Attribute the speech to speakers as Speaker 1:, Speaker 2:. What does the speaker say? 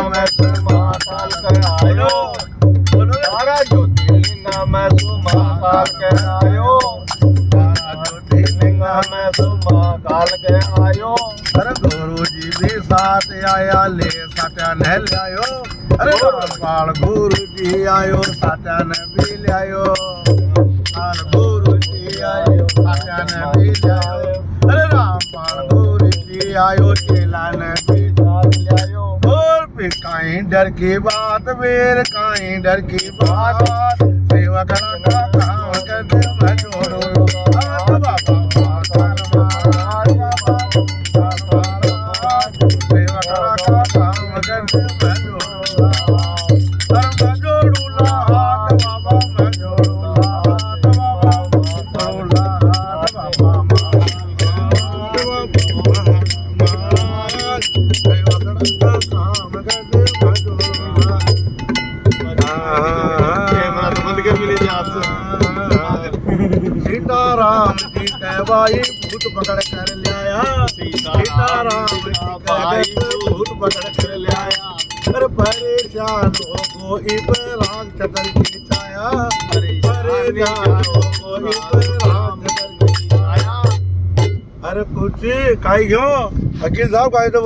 Speaker 1: मैं तू महाकाल कर आयो, तारा ज्योतिर्लिंग मैं तू महाकाल कर आयो, तारा ज्योतिर्लिंग मैं तू महाकाल कर आयो। अरे गुरु जी भी साथ आया ले सात्या ने ले आयो, अरे रामपाल गुरु जी आयो सात्या ने भी ले आयो, गुरु जी आयो सात्या ने भी ले आयो, अरे रामपाल गुरु जी आयो चेला ने भी ले आयो। और फिर कहीं डर की बात वीर कहीं डर की बात, सेवक का काम कर दे मैं जोड़ू बाबा सीताराम जी कहवाई भूत पकड़ कर ले आया, सीताराम जी कहवाई भूत पकड़ कर ले आया, अरे परेशान हो कोई पर राम चतर की छाया, परेशान हो कोई पर राम चतर की छाया। अरे कुछ काई क्यों वकील साहब काई तो